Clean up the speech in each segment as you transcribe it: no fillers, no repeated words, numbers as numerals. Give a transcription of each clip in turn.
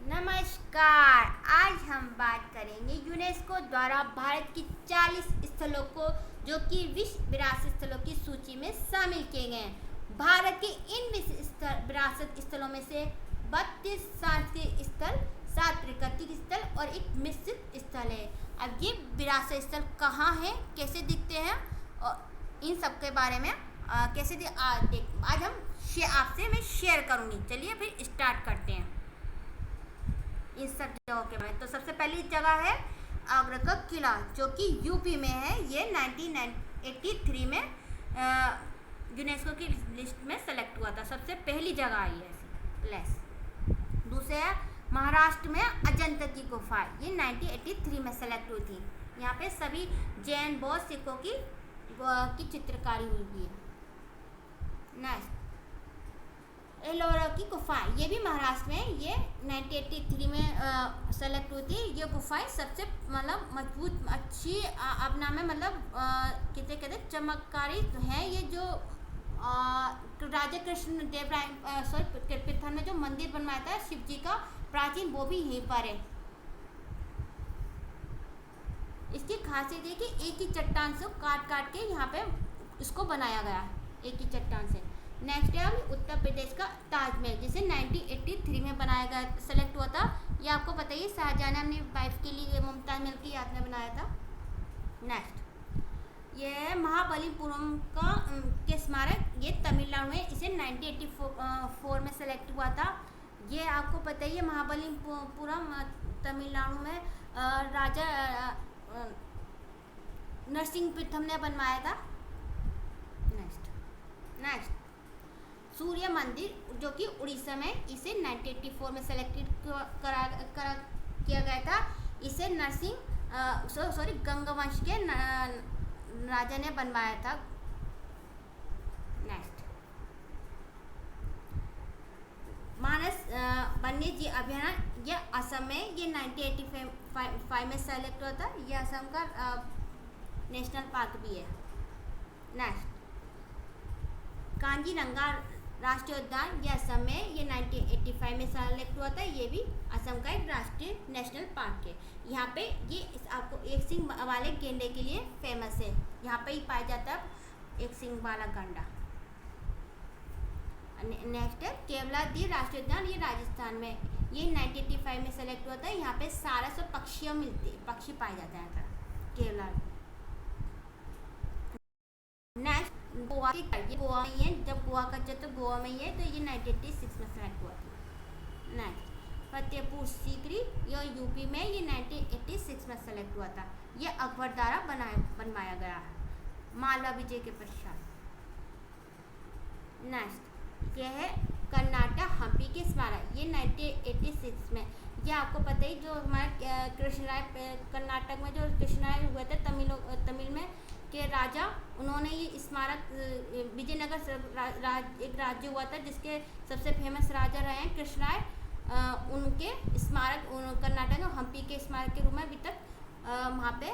नमस्कार। आज हम बात करेंगे यूनेस्को द्वारा भारत की 40 स्थलों को जो कि विश्व विरासत स्थलों की सूची में शामिल किए गए हैं। भारत के इन विश्व विरासत स्थलों में से 32 सांस्कृतिक स्थल, 7 प्राकृतिक स्थल और एक मिश्रित स्थल है। अब ये विरासत स्थल कहाँ हैं, कैसे दिखते हैं और इन सब के बारे में कैसे आज हम आपसे मैं शेयर करूँगी। चलिए फिर स्टार्ट करते हैं इन सब जगहों के बारे में। तो सबसे पहली जगह है आगरा का किला, जो कि यूपी में है। ये 1983 में यूनेस्को की लिस्ट में सेलेक्ट हुआ था। सबसे पहली जगह आई है ऐसी प्लेस। दूसरे है महाराष्ट्र में अजंता की गुफा, ये 1983 में सेलेक्ट हुई थी। यहाँ पे सभी जैन बौद्ध सिखों की चित्रकारी हुई है। नेक्स्ट एलोरा की गुफाएं, ये भी महाराष्ट्र में, ये 1983 में सेलेक्ट हुई थी। ये गुफाएं सबसे मतलब मजबूत अच्छी अपना में मतलब कहते चमत्कारी हैं। ये जो राजा कृष्ण देव राय पृथ्वी में जो मंदिर बनवाया था शिव जी का प्राचीन, वो भी यहीं पर है। इसकी खासियत है कि एक ही चट्टान से काट के यहाँ पे इसको बनाया गया, एक ही चट्टान से। नेक्स्ट है उत्तर प्रदेश का ताजमहल, जिसे 1983 में बनाया गया, सेलेक्ट हुआ था। ये आपको बताइए, शाहजहां ने अपनी वाइफ के लिए मुमताज महल की याद में बनाया था। नेक्स्ट ये है महाबलीपुरम के स्मारक, ये तमिलनाडु में, इसे 1984 में सेलेक्ट हुआ था। ये आपको पता ही है, महाबलीपुरम तमिलनाडु में राजा नरसिंह प्रथम ने बनवाया था। नेक्स्ट सूर्य मंदिर, जो कि उड़ीसा में, इसे 1984 में सेलेक्टेड किया गया था। इसे गंगा वंश के राजा ने बनवाया था। नेक्स्ट मानस वन्यजीव अभयारण्य, यह असम में, ये 1985 में सेलेक्ट हुआ था। यह असम का नेशनल पार्क भी है। नेक्स्ट कांजीरंगा राष्ट्रीय उद्यान, ये असम में, ये 1985 में सेलेक्ट हुआ था। ये भी असम का एक राष्ट्रीय नेशनल पार्क है। यहाँ पे ये आपको एक सिंग वाले गेंडे के लिए फेमस है। यहाँ पे ही पाया जाता है एक सिंग वाला गंडा। नेक्स्ट है केवलादेव राष्ट्रीय उद्यान, ये राजस्थान में, ये 1985 में सेलेक्ट हुआ था। यहाँ पे 700 पक्षी पाए जाते हैं केवलादेव। नेक्स्ट गोवा ये गोवा में ही है, जब गोवा का तो गोवा में ही है, तो ये 1986 में सेलेक्ट हुआ था। नेक्स्ट फतेहपुर सीकरी, ये यूपी में, ये 1986 में सेलेक्ट हुआ था। ये अकबर द्वारा बनवाया गया है मालवा विजय के पश्चात। नेक्स्ट ये है कर्नाटक हम्पी के स्मारक, ये 1986 में। ये आपको पता ही, जो हमारे कृष्णराय कर्नाटक में जो कृष्णराय हुए थे तमिल में के राजा, उन्होंने ये स्मारक विजयनगर एक राज्य हुआ था जिसके सबसे फेमस राजा रहे हैं कृष्णराय। उनके स्मारक कर्नाटक में हम्पी के स्मारक के रूप में अभी तक वहाँ पे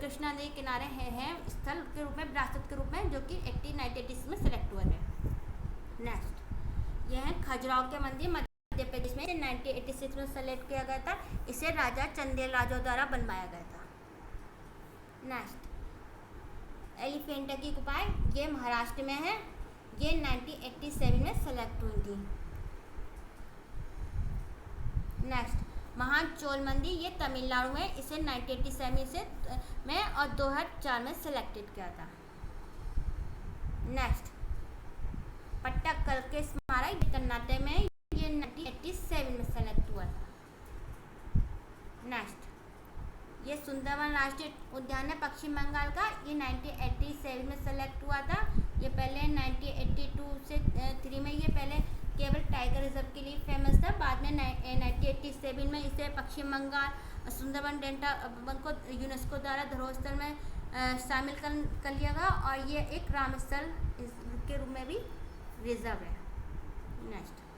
कृष्णा नदी किनारे हैं स्थल के रूप में, विरासत के रूप में, जो कि 1986 में सेलेक्ट हुए थे। नेक्स्ट यह है खजुराहो के मंदिर, मध्य प्रदेश में, 1986 में सेलेक्ट किया गया था। इसे राजा चंदेल राजा द्वारा बनवाया गया था। नेक्स्ट एलिफेंटा की गुफाएं, ये महाराष्ट्र में है, ये 1987 में सेलेक्ट हुई थी। नेक्स्ट महान चोल मंदिर, ये तमिलनाडु में, इसे 1987 में और 2004 में सेलेक्टेड किया था। नेक्स्ट पट्टाकल के स्मारक, कर्नाटक में, ये 1987 में सेलेक्ट हुआ था। नेक्स्ट ये सुंदरवन राष्ट्रीय उद्यान है पश्चिम बंगाल का, ये 1987 में सेलेक्ट हुआ था। ये पहले 1982 से 3 में ये पहले केवल टाइगर रिजर्व के लिए फेमस था। बाद में 1987 में इसे पश्चिम बंगाल सुंदरवन डेल्टा को यूनेस्को द्वारा धरोहर में शामिल कर लिया गया, और ये एक राम स्थल के रूप में भी रिजर्व है। नेक्स्ट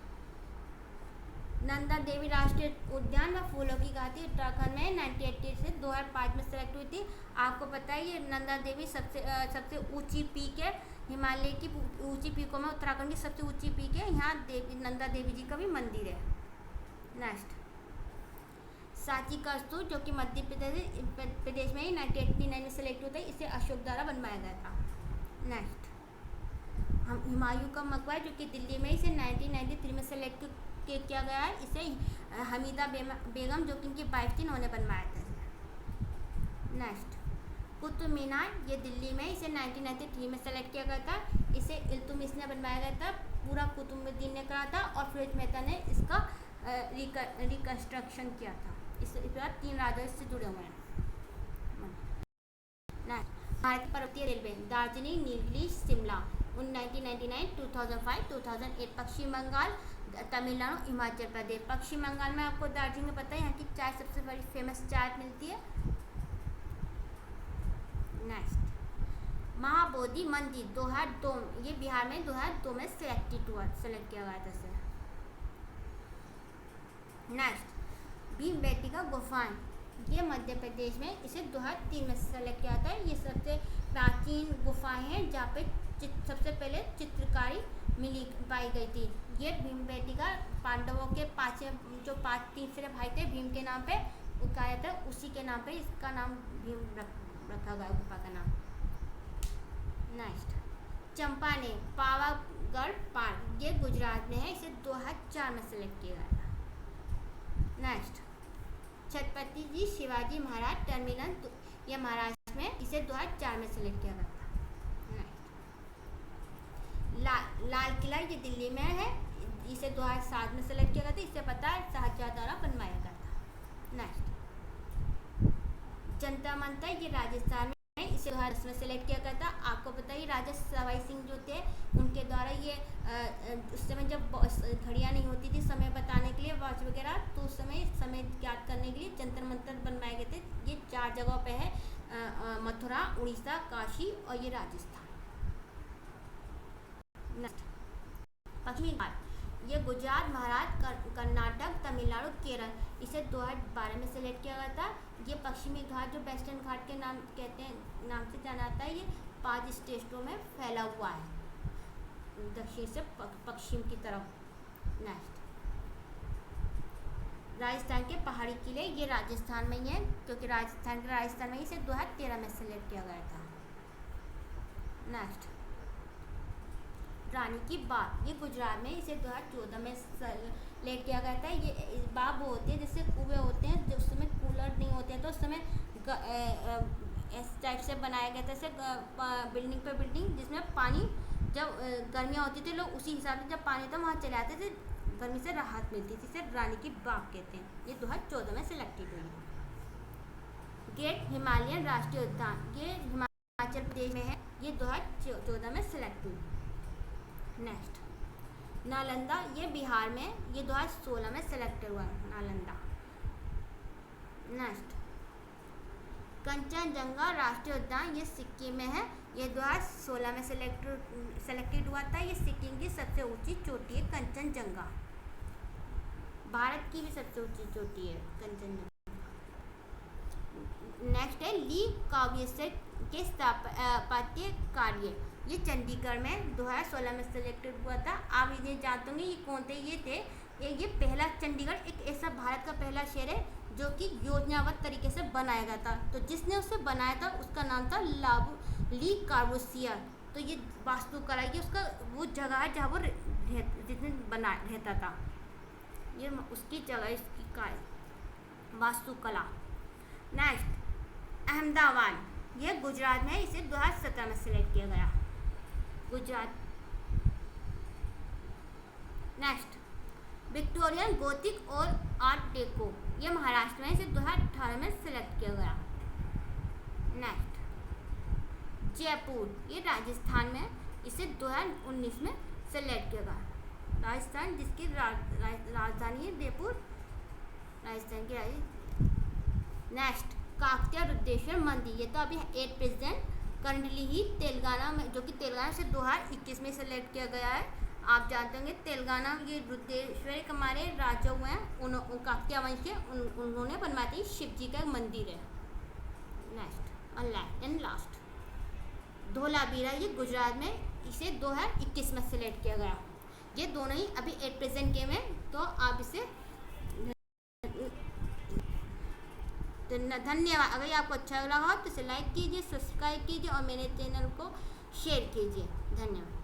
नंदा देवी राष्ट्रीय उद्यान व फूलों की घाटी, उत्तराखंड में, 1980 से 2005 में सेलेक्ट हुई थी। आपको पता है, ये नंदा देवी सबसे ऊंची पीक है, हिमालय की ऊंची पीकों में उत्तराखंड की सबसे ऊंची पीक है। यहाँ नंदा देवी जी का भी मंदिर है। नेक्स्ट, सांची का स्तूप जो कि मध्य प्रदेश में ही 1989 में सेलेक्ट होता है, इसे अशोक द्वारा बनवाया गया था। नेक्स्ट, हम हुमायूं का मकबरा जो कि दिल्ली में, इसे 1993 में सेलेक्ट किया गया है, इसे हमीदा बेगम जो कि इनकी वाइफ थी, उन्होंने बनवाया था। नेक्स्ट, कुतुब मीनार, ये दिल्ली में, इसे 1993 में सेलेक्ट किया गया था, इसे इल्तुतमिश ने बनवाया गया था, पूरा कुतुबुद्दीन ने करा था और फिरोज मेहता ने इसका रिकंस्ट्रक्शन किया था। इस बार 3 राजा इससे जुड़े हुए हैं। भारतीय पर्वतीय रेलवे, दार्जिलिंग, नीलगिरी, शिमला, 1999, 2005, 2008, पश्चिम बंगाल, तमिलनाडु, हिमाचल प्रदेश। पश्चिम बंगाल में आपको दार्जिलिंग में पता है, यहाँ की चाय सबसे बड़ी फेमस चाय मिलती है। नेक्स्ट, महाबोधि मंदिर 2002, ये बिहार में 2002 में सेलेक्ट किया गया था। नेक्स्ट, भीमबेटका गुफाएं, ये मध्य प्रदेश में, इसे 2003 में सेलेक्ट किया था। ये सबसे प्राचीन गुफाएं हैं जहाँ पे सबसे पहले चित्रकारी पाई गई थी। ये भीमबेटका पांडवों के 5 तीसरे भाई थे, भीम के नाम पे उठाया था, उसी के नाम पे इसका नाम भीम रखा गया, गुफा का नाम। नेक्स्ट, चंपानेर पावागढ़ पार्क, ये गुजरात में है, इसे 2004 में सेलेक्ट किया गया था। नेक्स्ट, छत्रपति जी शिवाजी महाराज टर्मिनल, ये महाराष्ट्र में, इसे 2004 में सेलेक्ट किया गया था। लाल किला, ये दिल्ली में है, इसे 2007 में सेलेक्ट किया गया था, इससे पता है शाहजहां द्वारा बनवाया गया था। नेक्स्ट, जंतर मंतर, ये राजस्थान में है, इसे 2010 में सेलेक्ट किया गया था। आपको पता ही राजा सवाई सिंह जो थे, उनके द्वारा ये उस समय जब घड़ियाँ नहीं होती थी समय बताने के लिए, वॉच वगैरह, तो उस समय ज्ञात करने के लिए जंतर मंतर बनवाए गए थे। ये 4 जगहों पे है, मथुरा, उड़ीसा, काशी और ये राजस्थान। पश्चिमी घाट, ये गुजरात, महाराष्ट्र, कर्नाटक, तमिलनाडु, केरल, इसे 2012 में सेलेक्ट किया गया था। ये पश्चिमी घाट जो वेस्टर्न घाट के नाम से जाना जाता है, ये 5 स्टेटों में फैला हुआ है, दक्षिण से पश्चिम की तरफ। नेक्स्ट, राजस्थान के पहाड़ी किले, ये राजस्थान में ही है, क्योंकि राजस्थान में इसे 2013 में सेलेक्ट किया गया था। नेक्स्ट, रानी की बाग, ये गुजरात में, इसे 2014 में सेलेक्ट किया गया था। ये बाग वो होते हैं जिससे कुएं होते हैं, जो उस समय कूलर नहीं होते हैं, तो उस समय इस टाइप से बनाया गया था, जैसे बिल्डिंग पे बिल्डिंग, जिसमें पानी जब गर्मियाँ होती थी, लोग उसी हिसाब से जब पानी था वहाँ चले आते थे, गर्मी से राहत मिलती थी, इसे रानी की बाग कहते हैं। ये 2014 में सेलेक्टेड हुई है। ग्रेट हिमालयन राष्ट्रीय उद्यान, ये हिमाचल प्रदेश में है, ये 2014 में सेलेक्ट हुई। नेक्स्ट, नालंदा, ये बिहार में, ये 2016 में सेलेक्ट हुआ है, नालंदा। नेक्स्ट, कंचनजंगा राष्ट्रीय उद्यान, ये सिक्किम में है, ये 2016 में सेलेक्टेड हुआ था। ये सिक्किम की सबसे ऊंची चोटी है कंचनजंगा, भारत की भी सबसे ऊंची चोटी है कंचनजंगा। नेक्स्ट है ली काव्येसर के स्थापत्य कार्य, ये चंडीगढ़ में 2016 में सेलेक्टेड हुआ था। आप इन्हें जानते होंगे, ये कौन थे? ये पहला चंडीगढ़ एक ऐसा भारत का पहला शहर है जो कि योजनाबद्ध तरीके से बनाया गया था। तो जिसने उसे बनाया था उसका नाम था ली कार्बोसियर। तो ये वास्तुकला, ये उसका वो जगह है जहाँ वो जिसने रहता था, ये उसकी जगह, इसकी का वास्तुकला। नेक्स्ट, अहमदाबाद, ये गुजरात में, इसे 2017 में सेलेक्ट किया गया, गुजरात। नेक्स्ट, विक्टोरियन गोथिक और आर्ट डेको, ये महाराष्ट्र में, इसे 2018 में सेलेक्ट किया गया। नेक्स्ट, जयपुर, ये राजस्थान में, इसे 2019 में सेलेक्ट किया गया। राजस्थान जिसकी राजधानी है जयपुर, राजस्थान की राजधानी। नेक्स्ट, काकतीय रुद्रेश्वर मंदिर, ये तो अभी 8 प्रेजेंट करंटली ही तेलंगाना में, जो कि तेलंगाना से 2021 में सेलेक्ट किया गया है। आप जानते होंगे तेलंगाना, ये रुद्रेश्वर एक हमारे राजा हुए हैं, काकतीय वंश के, उन्होंने बनवाया था, शिव जी का मंदिर है। नेक्स्ट एंड लास्ट, धोलावीरा, ये गुजरात में, इसे 2021 में सेलेक्ट किया गया। ये दोनों ही अभी 8 प्रेजेंट गेम है, तो आप इसे तो धन्यवाद। अगर ये आपको अच्छा लगा हो तो इसे लाइक कीजिए, सब्सक्राइब कीजिए और मेरे चैनल को शेयर कीजिए। धन्यवाद।